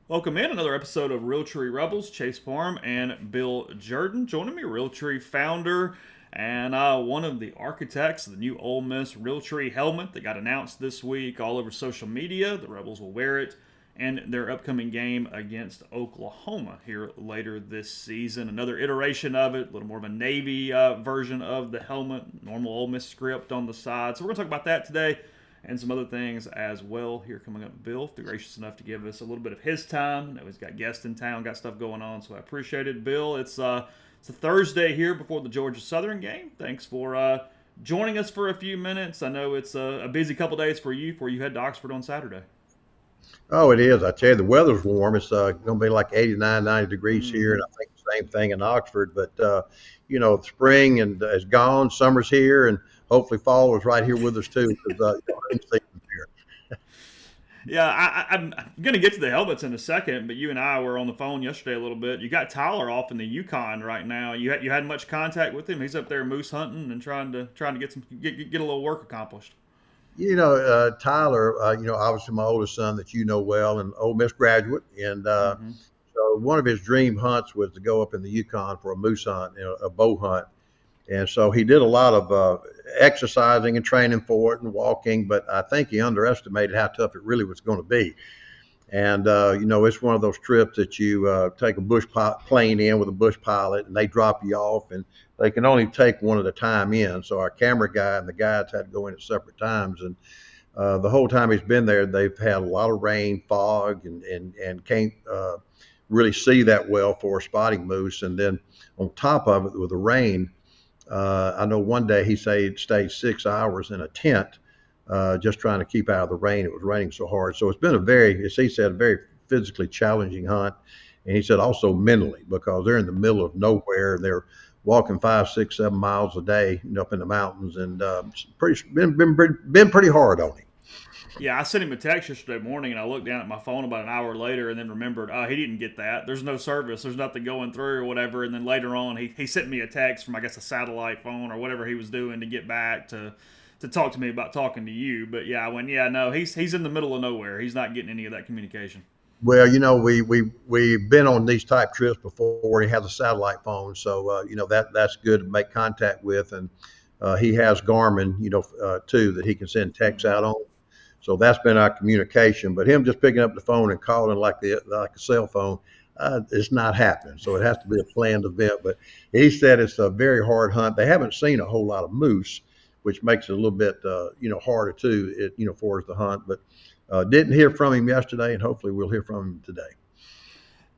Welcome in another episode of Realtree Rebels. Chase Parham and Bill Jordan joining me. Realtree founder and one of the architects of the new Ole Miss Realtree helmet that got announced this week all over social media. The Rebels will wear it in their upcoming game against Oklahoma here later this season. Another iteration of it, a little more of a Navy version of the helmet, normal Ole Miss script on the side. So we're going to talk about that today and some other things as well. Here coming up, Bill, if you're gracious enough to give us a little bit of his time. I know he's got guests in town, got stuff going on, so I appreciate it. Bill, it's a Thursday here before the Georgia Southern game. Thanks for joining us for a few minutes. I know it's a busy couple days for you before you head to Oxford on Saturday. Oh, it is. I tell you, the weather's warm. It's going to be like 89, 90 degrees here, and Mm-hmm. I think the same thing in Oxford. But spring is gone, summer's here, and hopefully fall is right here with us too. Because hunting season's here. Yeah, I'm going to get to the helmets in a second, but you and I were on the phone yesterday a little bit. You got Tyler off in the Yukon right now. You had much contact with him. He's up there moose hunting and trying to get a little work accomplished. Tyler. Obviously my oldest son that you know well, and Ole Miss graduate, and Mm-hmm. so one of his dream hunts was to go up in the Yukon for a moose hunt, a bow hunt. And so he did a lot of exercising and training for it and walking, but I think he underestimated how tough it really was going to be. And it's one of those trips that you take a plane in with a bush pilot, and they drop you off, and they can only take one at a time in. So our camera guy and the guides had to go in at separate times, and the whole time he's been there, they've had a lot of rain, fog, and can't really see that well for spotting moose. And then on top of it, with the rain, I know one day he stayed 6 hours in a tent, just trying to keep out of the rain. It was raining so hard. So it's been as he said, a very physically challenging hunt. And he said also mentally, because they're in the middle of nowhere. They're walking 5, 6, 7 miles a day, up in the mountains, and it's been pretty hard on him. Yeah, I sent him a text yesterday morning, and I looked down at my phone about an hour later, and then remembered, he didn't get that. There's no service. There's nothing going through or whatever. And then later on, he sent me a text from I guess a satellite phone or whatever he was doing to get back to talk to me about talking to you. But yeah, I went, yeah, no, he's in the middle of nowhere. He's not getting any of that communication. Well, we've been on these type trips before. He has a satellite phone, so that's good to make contact with, and he has Garmin, too, that he can send texts Mm. out on. So that's been our communication. But him just picking up the phone and calling like a cell phone, it's not happening. So it has to be a planned event. But he said it's a very hard hunt. They haven't seen a whole lot of moose, which makes it a little bit harder too, for us to hunt. But didn't hear from him yesterday, and hopefully we'll hear from him today.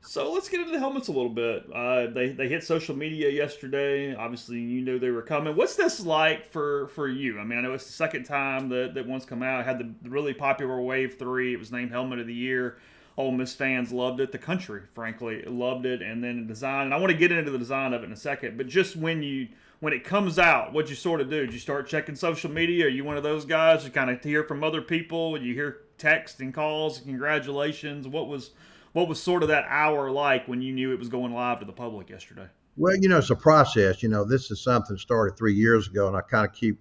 So let's get into the helmets a little bit. They hit social media yesterday. Obviously, you knew they were coming. What's this like for you? I mean, I know it's the second time that one's come out. It had the really popular Wave 3. It was named Helmet of the Year. Ole Miss fans loved it. The country, frankly, loved it. And then the design. And I want to get into the design of it in a second. But just when it comes out, what'd you sort of do? Did you start checking social media? Are you one of those guys you kind of hear from other people? You hear texts and calls and congratulations? What was sort of that hour like when you knew it was going live to the public yesterday? Well, it's a process. This is something that started 3 years ago, and I kind of keep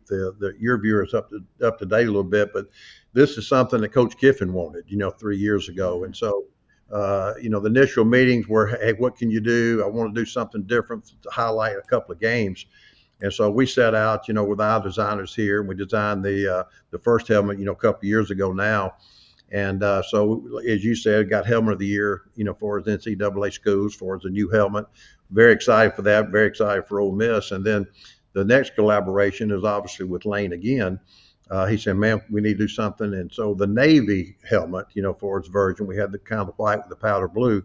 your viewers up to date a little bit. But this is something that Coach Kiffin wanted, 3 years ago, and so the initial meetings were, hey, what can you do? I want to do something different to highlight a couple of games. And so we set out, with our designers here, and we designed the first helmet, a couple of years ago now. And so, as you said, got helmet of the year, for his NCAA schools, for his a new helmet. Very excited for that. Very excited for Ole Miss. And then the next collaboration is obviously with Lane again. He said, "Man, we need to do something." And so the Navy helmet, for its version, we had the kind of white with the powder blue.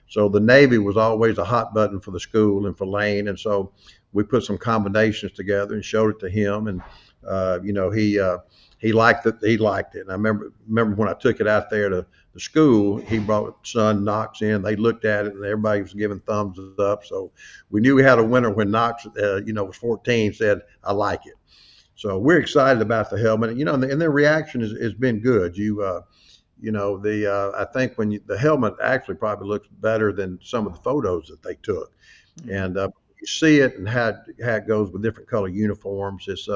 So the Navy was always a hot button for the school and for Lane. And so we put some combinations together and showed it to him. And he liked it. He liked it. And I remember when I took it out there to the school, he brought son Knox in. They looked at it, and everybody was giving thumbs up. So we knew we had a winner when Knox, was 14, said, "I like it." So we're excited about the helmet. And their reaction has been good. I think the helmet actually probably looks better than some of the photos that they took. Mm-hmm. And you see it and how it goes with different color uniforms. It's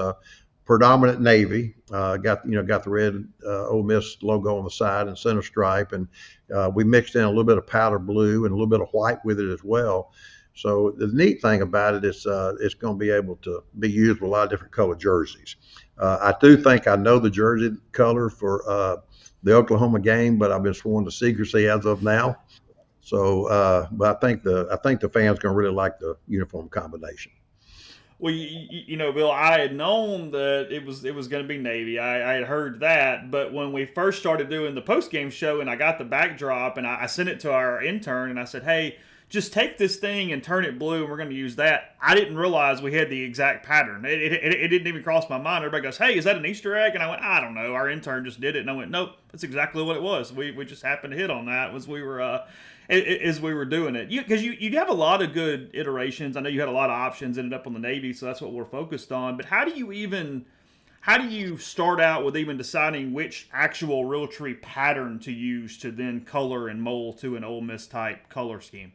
predominant navy. Got the red Ole Miss logo on the side and center stripe, and we mixed in a little bit of powder blue and a little bit of white with it as well. So the neat thing about it is it's going to be able to be used with a lot of different color jerseys. I do think I know the jersey color for the Oklahoma game, but I've been sworn to secrecy as of now. So, but I think the fans going to really like the uniform combination. Well, Bill, I had known that it was going to be Navy. I had heard that, but when we first started doing the post game show, and I got the backdrop, and I sent it to our intern, and I said, "Hey, just take this thing and turn it blue, and we're going to use that." I didn't realize we had the exact pattern. It didn't even cross my mind. Everybody goes, "Hey, is that an Easter egg?" And I went, "I don't know. Our intern just did it." And I went, "Nope, that's exactly what it was. We just happened to hit on that as we were doing it, because you have a lot of good iterations. I know you had a lot of options, ended up on the Navy, so that's what we're focused on. But how do you start out with even deciding which actual Realtree pattern to use to then color and mold to an Ole Miss type color scheme?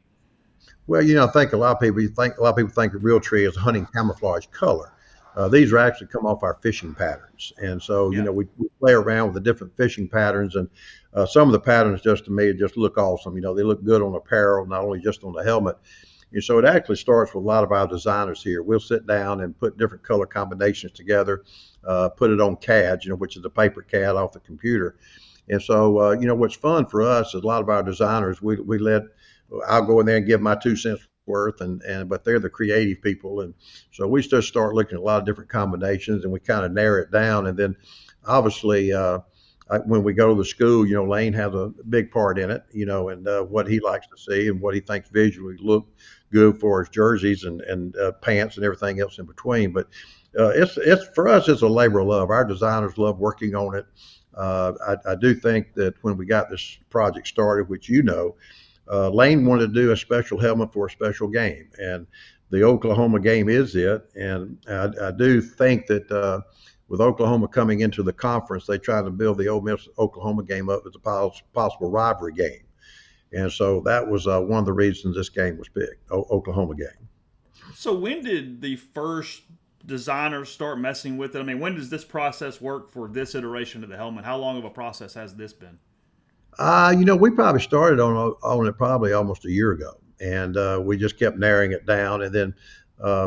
Well, I think a lot of people think of Realtree as a hunting camouflage color. These are actually come off our fishing patterns, and so Yeah. we play around with the different fishing patterns, and some of the patterns just to me just look awesome. They look good on apparel, not only just on the helmet. And so it actually starts with a lot of our designers here. We'll sit down and put different color combinations together, put it on CAD, which is the paper CAD off the computer. And so, what's fun for us is a lot of our designers, we let, I'll go in there and give my 2 cents worth, but they're the creative people. And so we just start looking at a lot of different combinations and we kind of narrow it down. And then obviously, when we go to the school, Lane has a big part in it, and what he likes to see and what he thinks visually look good for his jerseys and pants and everything else in between. But it's for us, it's a labor of love. Our designers love working on it. I do think that when we got this project started, which Lane wanted to do a special helmet for a special game, and the Oklahoma game is it. And I do think that with Oklahoma coming into the conference, they tried to build the Ole Miss Oklahoma game up as a possible rivalry game, and so that was one of the reasons this game was picked, Oklahoma game. So when did the first designers start messing with it? I mean, when does this process work for this iteration of the helmet? How long of a process has this been? We probably started on it probably almost a year ago, and we just kept narrowing it down. And then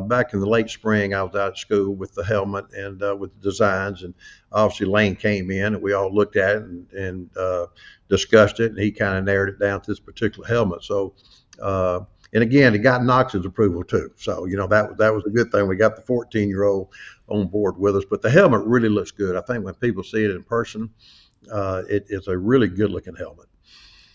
back in the late spring, I was out at school with the helmet and with the designs, and obviously Lane came in, and we all looked at it and discussed it, and he kind of narrowed it down to this particular helmet. So. And again, it got Knox's approval too. So, that was a good thing. We got the 14-year-old on board with us, but the helmet really looks good. I think when people see it in person, it's a really good looking helmet.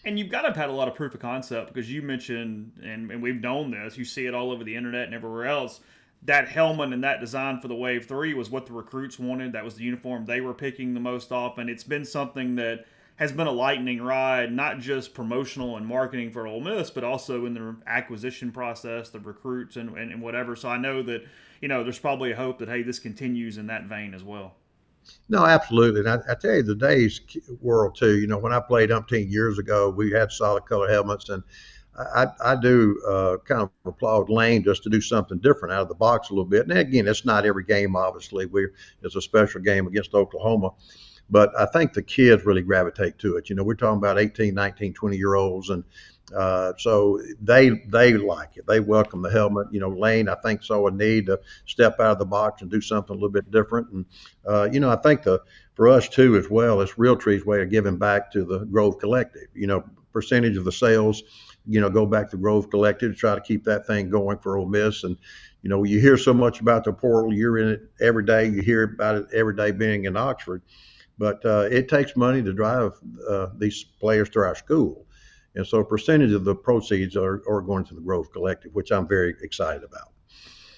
And you've got to have had a lot of proof of concept, because you mentioned, and we've known this, you see it all over the internet and everywhere else. That helmet and that design for the Wave 3 was what the recruits wanted. That was the uniform they were picking the most often. It's been something that has been a lightning ride, not just promotional and marketing for Ole Miss, but also in the acquisition process, the recruits and whatever. So I know that, there's probably a hope that, hey, this continues in that vein as well. No, absolutely. And I tell you, the days world too. When I played umpteen years ago, we had solid color helmets, and I do kind of applaud Lane just to do something different out of the box a little bit. And again, it's not every game, obviously. It's a special game against Oklahoma, but I think the kids really gravitate to it. We're talking about 18, 19, 20-year olds, and so they like it. They welcome the helmet. Lane, I think, saw a need to step out of the box and do something a little bit different. And I think for us too as well, it's Realtree's way of giving back to the Grove Collective. Percentage of the sales, go back to Grove Collective to try to keep that thing going for Ole Miss. And you hear so much about the portal. You're in it every day. You hear about it every day being in Oxford. But it takes money to drive these players to our school. And so a percentage of the proceeds are going to the Grove Collective, which I'm very excited about.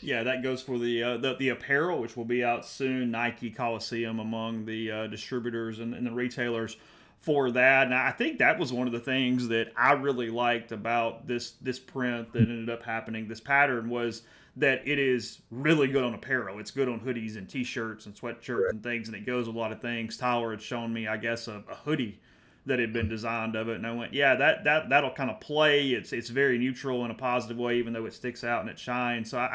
Yeah, that goes for the apparel, which will be out soon. Nike, Coliseum among the distributors and the retailers for that. And I think that was one of the things that I really liked about this print that ended up happening. This pattern was that it is really good on apparel. It's good on hoodies and t-shirts and sweatshirts Correct. and things, and it goes with a lot of things. Tyler had shown me, I guess, a hoodie that had been designed of it, and I went, yeah, that'll kind of play. It's very neutral in a positive way, even though it sticks out and it shines. So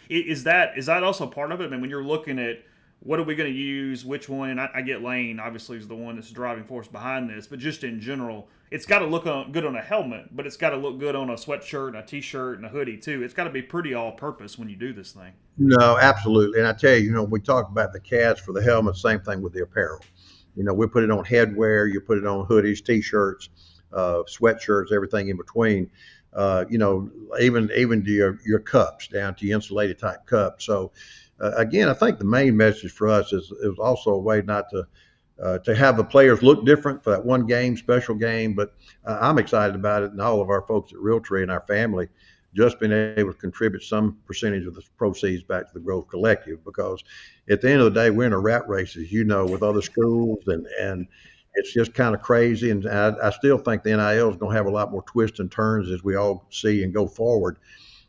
is that also part of it? I mean, when you're looking at what are we going to use, which one. And I get Lane obviously is the one that's the driving force behind this, but just in general, it's got to look good on a helmet, but it's got to look good on a sweatshirt and a t-shirt and a hoodie too. It's got to be pretty all-purpose when you do this thing. No, absolutely. And I tell you, we talk about the cats for the helmet, same thing with the apparel. We put it on headwear, you put it on hoodies, t-shirts, sweatshirts, everything in between. Even to your cups down to your insulated type cups. So again, I think the main message for us is it was also a way not to have the players look different for that one game, special game. But I'm excited about it, and all of our folks at Realtree and our family just been able to contribute some percentage of the proceeds back to the Grove Collective, because at the end of the day, we're in a rat race, as you know, with other schools, and it's just kind of crazy. And I still think the NIL is going to have a lot more twists and turns as we all see and go forward.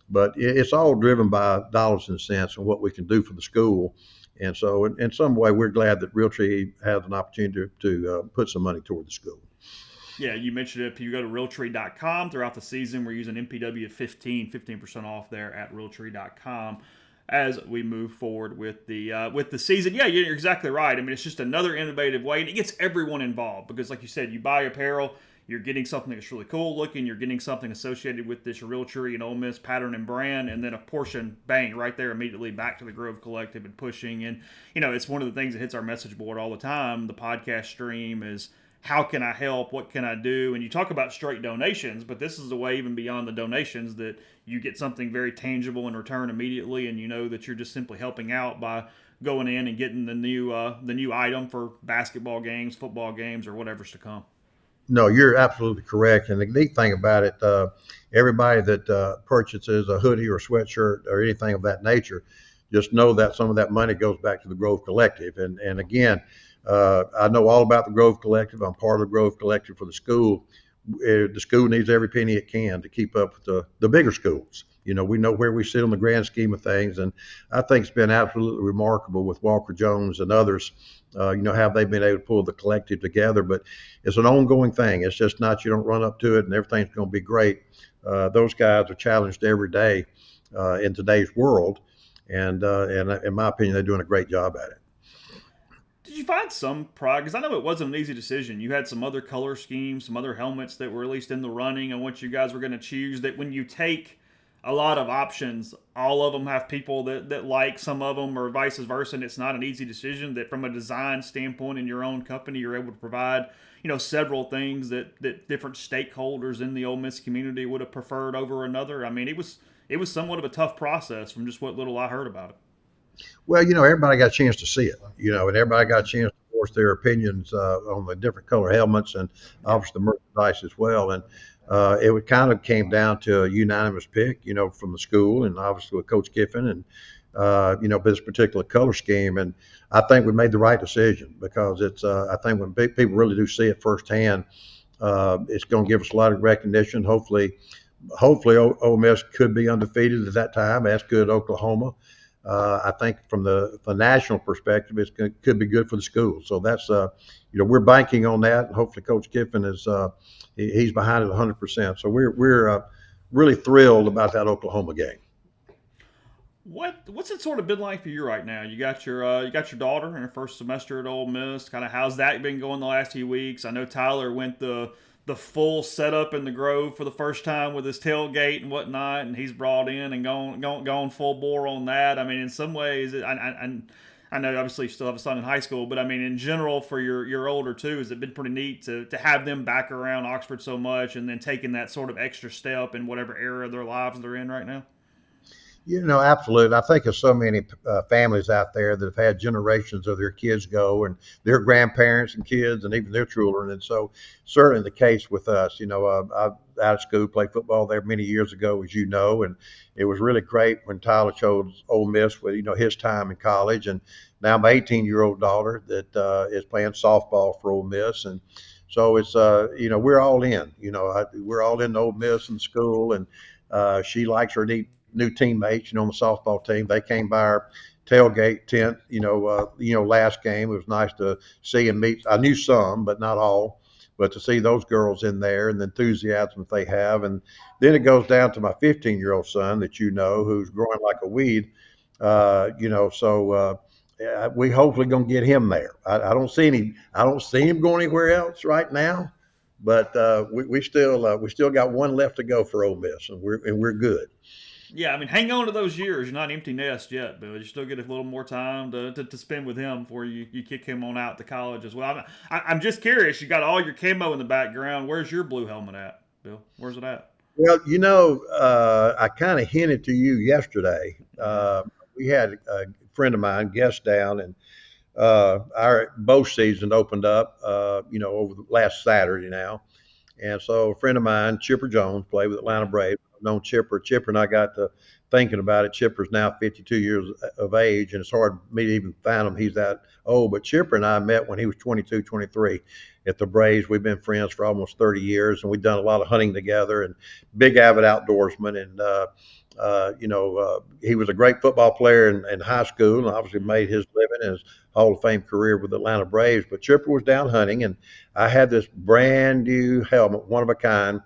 But it's all driven by dollars and cents and what we can do for the school. And so, in some way, we're glad that Realtree has an opportunity to put some money toward the school. Yeah, you mentioned it. If you go to Realtree.com throughout the season, we're using MPW 15% off there at Realtree.com as we move forward with the season. Yeah, you're exactly right. I mean, it's just another innovative way, and it gets everyone involved because, like you said, you buy apparel, you're getting something that's really cool looking, you're getting something associated with this Realtree and Ole Miss pattern and brand, and then a portion, bang, right there immediately back to the Grove Collective and pushing. And, it's one of the things that hits our message board all the time. The podcast stream is, how can I help? What can I do? And you talk about straight donations, but this is a way even beyond the donations that you get something very tangible in return immediately, and you know that you're just simply helping out by going in and getting the new item for basketball games, football games, or whatever's to come. No, you're absolutely correct. And the neat thing about it, everybody that purchases a hoodie or sweatshirt or anything of that nature, just know that some of that money goes back to the Grove Collective. And again, I know all about the Grove Collective. I'm part of the Grove Collective for the school. The school needs every penny it can to keep up with the bigger schools. We know where we sit on the grand scheme of things, and I think it's been absolutely remarkable with Walker Jones and others. How they've been able to pull the collective together, but it's an ongoing thing. It's just not, you don't run up to it and everything's going to be great. Those guys are challenged every day in today's world, and in my opinion, they're doing a great job at it. Did you find some pride? Because I know it wasn't an easy decision. You had some other color schemes, some other helmets that were at least in the running on what you guys were going to choose. That when you take a lot of options, all of them have people that like some of them, or vice versa, and it's not an easy decision. That from a design standpoint in your own company, you're able to provide several things that different stakeholders in the Ole Miss community would have preferred over another. I mean, it was somewhat of a tough process from just what little I heard about it. Well, everybody got a chance to see it, and everybody got a chance to voice their opinions on the different color helmets and obviously the merchandise as well. And it kind of came down to a unanimous pick, from the school and obviously with Coach Kiffin and, this particular color scheme. And I think we made the right decision because it's, I think when people really do see it firsthand, it's going to give us a lot of recognition. Hopefully Ole Miss could be undefeated at that time. That's good, Oklahoma. I think from the national perspective, could be good for the school. So that's, we're banking on that. And hopefully Coach Kiffin is, he's behind it 100%. So we're really thrilled about that Oklahoma game. What's it sort of been like for you right now? You got your daughter in her first semester at Ole Miss. Kind of how's that been going the last few weeks? I know Tyler went the full setup in the Grove for the first time with his tailgate and whatnot, and he's brought in and gone full bore on that. I mean, in some ways, I know obviously you still have a son in high school, but I mean, in general, for your older two, has it been pretty neat to have them back around Oxford so much and then taking that sort of extra step in whatever era of their lives they're in right now? Absolutely. I think there's so many families out there that have had generations of their kids go and their grandparents and kids and even their children. And so certainly the case with us, I out of school, played football there many years ago, as you know, and it was really great when Tyler chose Ole Miss with, his time in college. And now my 18-year-old daughter that is playing softball for Ole Miss. And so it's, we're all in, we're all in Ole Miss and school, and she likes her new teammates, on the softball team. They came by our tailgate tent, last game. It was nice to see and meet. I knew some, but not all. But to see those girls in there and the enthusiasm that they have. And then it goes down to my 15-year-old son that who's growing like a weed. we hopefully gonna get him there. I don't see any. I don't see him going anywhere else right now. But we still got one left to go for Ole Miss, and we're good. Yeah, I mean, hang on to those years. You're not empty nest yet, Bill. You still get a little more time to spend with him before you kick him on out to college as well. I'm just curious. You got all your camo in the background. Where's your blue helmet at, Bill? Where's it at? Well, I kind of hinted to you yesterday. Yeah. We had a friend of mine guest down, and our bow season opened up. Over the last Saturday now. And so a friend of mine, Chipper Jones, played with Atlanta Yeah. Braves. I've known Chipper. Chipper and I got to thinking about it. Chipper's now 52 years of age, and it's hard for me to even find him. He's that old. But Chipper and I met when he was 22, 23 at the Braves. We've been friends for almost 30 years, and we've done a lot of hunting together and big avid outdoorsman. And he was a great football player in high school, and obviously Mm-hmm. made his living in his Hall of Fame career with the Atlanta Braves. But Chipper was down hunting, and I had this brand new helmet, one of a kind,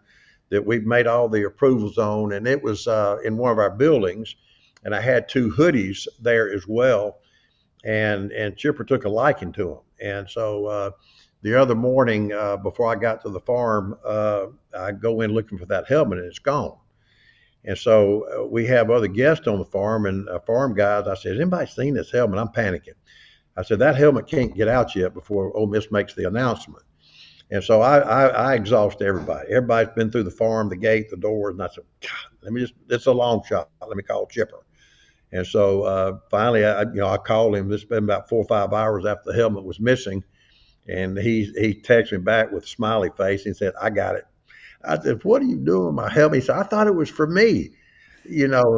that we've made all the approvals on, and it was in one of our buildings. And I had two hoodies there as well, and Chipper took a liking to them. And so the other morning, before I got to the farm, I go in looking for that helmet, and it's gone. And so we have other guests on the farm, and farm guys. I said, "Has anybody seen this helmet?" I'm panicking. I said, "That helmet can't get out yet before Ole Miss makes the announcement." And so I exhaust everybody. Everybody's been through the farm, the gate, the doors, and I said, "God, let me just. It's a long shot. Let me call Chipper." And so finally, I called him. This has been about 4 or 5 hours after the helmet was missing, and he texted me back with a smiley face and said, "I got it." I said, "What are you doing with my helmet?" He said, "I thought it was for me."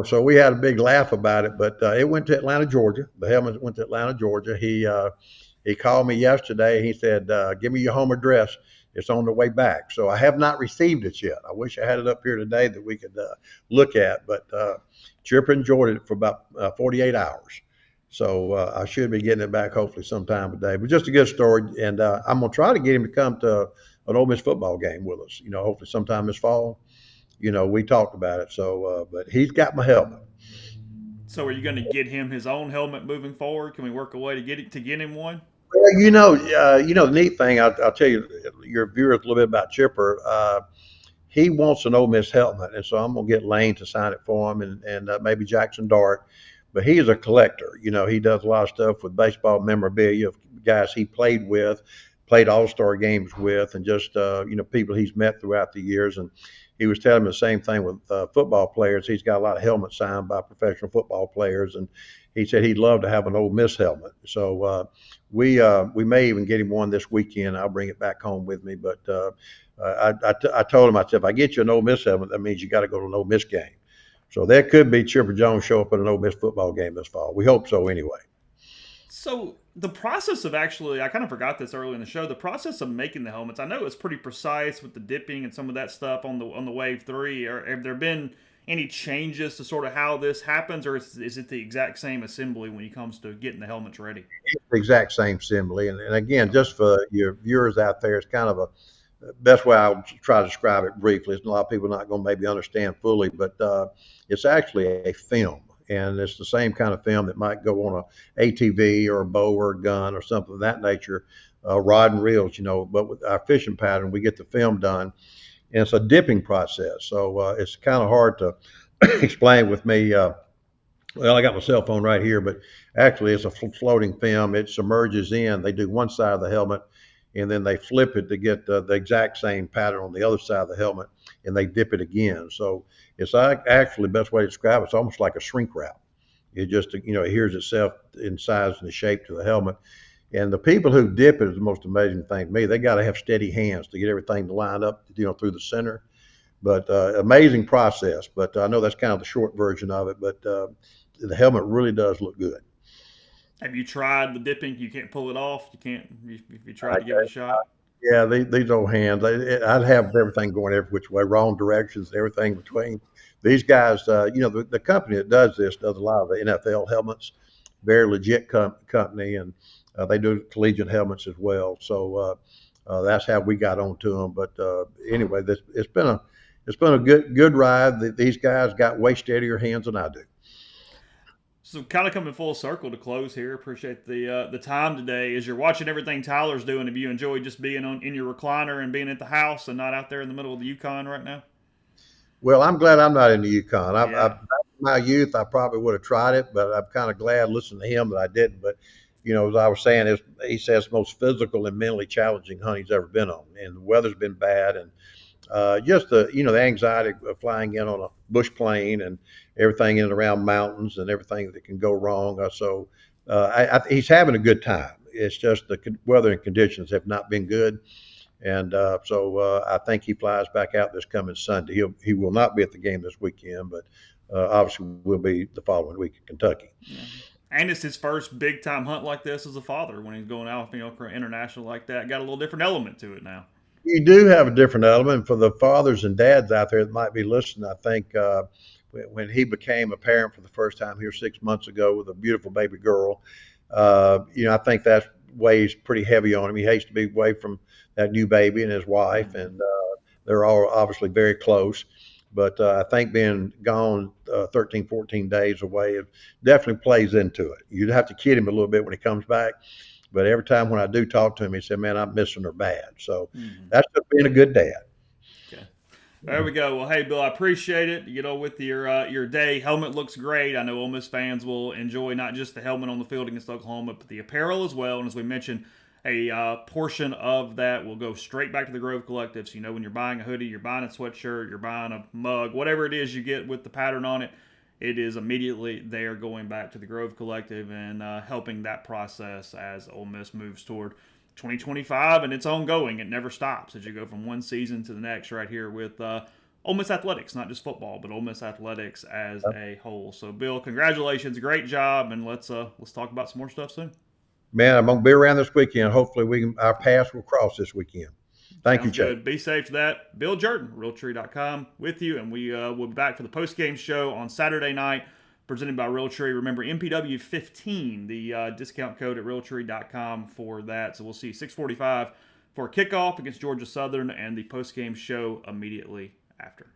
So we had a big laugh about it, but it went to Atlanta, Georgia. The helmet went to Atlanta, Georgia. He called me yesterday. He said, "Give me your home address. It's on the way back." So I have not received it yet. I wish I had it up here today that we could look at, but Chipper enjoyed it for about 48 hours. So I should be getting it back hopefully sometime today. But just a good story, and I'm gonna try to get him to come to an Ole Miss football game with us. Hopefully sometime this fall. We talked about it. So, but he's got my helmet. So are you going to get him his own helmet moving forward? Can we work a way to get him one? Well, the neat thing, I'll tell you, your viewers a little bit about Chipper. He wants an Ole Miss helmet, and so I'm gonna get Lane to sign it for him, and maybe Jackson Dart. But he is a collector. He does a lot of stuff with baseball memorabilia of guys he played with, played All-Star games with, and just people he's met throughout the years. And he was telling me the same thing with football players. He's got a lot of helmets signed by professional football players, and he said he'd love to have an Ole Miss helmet. So we may even get him one this weekend. I'll bring it back home with me, but. I told him, I said, if I get you an Ole Miss helmet, that means you got to go to an Ole Miss game. So there could be Chipper Jones show up at an Ole Miss football game this fall. We hope so anyway. So the process of actually, I kind of forgot this early in the show. The process of making the helmets, I know it's pretty precise with the dipping and some of that stuff on the Wave 3. Or have there been any changes to sort of how this happens, or is it the exact same assembly when it comes to getting the helmets ready? It's the exact same assembly. And again, Okay. just for your viewers out there, it's kind of a best way I'll try to describe it briefly. A lot of people are not going to maybe understand fully, but it's actually a film. And it's the same kind of film that might go on a ATV or a bow or a gun or something of that nature, rod and reels, But with our fishing pattern, we get the film done, and it's a dipping process. So it's kind of hard to explain with me. Well, I got my cell phone right here, but actually it's a floating film. It submerges in. They do one side of the helmet, and then they flip it to get the exact same pattern on the other side of the helmet, and they dip it again. So it's actually the best way to describe it. It's almost like a shrink wrap. It just adheres itself in size and the shape to the helmet. And the people who dip it is the most amazing thing to me. They got to have steady hands to get everything to line up, through the center. But amazing process. But I know that's kind of the short version of it. But the helmet really does look good. Have you tried the dipping? You can't pull it off. You can't. If you tried to give it a shot. Yeah, these old hands. I'd have everything going every which way, wrong directions, everything between. These guys, the company that does this does a lot of the NFL helmets. Very legit company, and they do collegiate helmets as well. So that's how we got onto them. But anyway, it's been a good ride. These guys got way steadier hands than I do. So kind of coming full circle to close here. Appreciate the time today. As you're watching everything Tyler's doing, have you enjoyed just being in your recliner and being at the house and not out there in the middle of the Yukon right now? Well, I'm glad I'm not in the Yukon. Yeah. Back in my youth, I probably would have tried it, but I'm kind of glad listening to him that I didn't. But as I was saying, he says it's the most physical and mentally challenging hunt he's ever been on, and the weather's been bad, and just the anxiety of flying in on a bush plane and everything in and around mountains and everything that can go wrong. He's having a good time. It's just the weather and conditions have not been good. And I think he flies back out this coming Sunday. He will not be at the game this weekend, but obviously will be the following week in Kentucky. Yeah. And it's his first big time hunt like this as a father when he's going out, for international like that. Got a little different element to it now. You do have a different element for the fathers and dads out there that might be listening. I think when he became a parent for the first time here 6 months ago with a beautiful baby girl, I think that weighs pretty heavy on him. He hates to be away from that new baby and his wife, and they're all obviously very close. But I think being gone 13, 14 days away, it definitely plays into it. You'd have to kid him a little bit when he comes back. But every time when I do talk to him, he said, "Man, I'm missing her bad." So that's just being a good dad. Okay. There we go. Well, hey, Bill, I appreciate it. With your day. Helmet looks great. I know Ole Miss fans will enjoy not just the helmet on the field against Oklahoma, but the apparel as well. And as we mentioned, a portion of that will go straight back to the Grove Collective. So, when you're buying a hoodie, you're buying a sweatshirt, you're buying a mug, whatever it is you get with the pattern on it, it is immediately there going back to the Grove Collective and helping that process as Ole Miss moves toward 2025, and it's ongoing. It never stops as you go from one season to the next right here with Ole Miss Athletics, not just football, but Ole Miss Athletics as a whole. So, Bill, congratulations. Great job, and let's talk about some more stuff soon. Man, I'm gonna be around this weekend. Hopefully, our paths will cross this weekend. Thank you, Sounds Chad. good. Be safe to that. Bill Jordan, Realtree.com, with you, and we'll be back for the post-game show on Saturday night, presented by Realtree. Remember, MPW15, the discount code at Realtree.com for that. So we'll see 6:45 for kickoff against Georgia Southern, and the post-game show immediately after.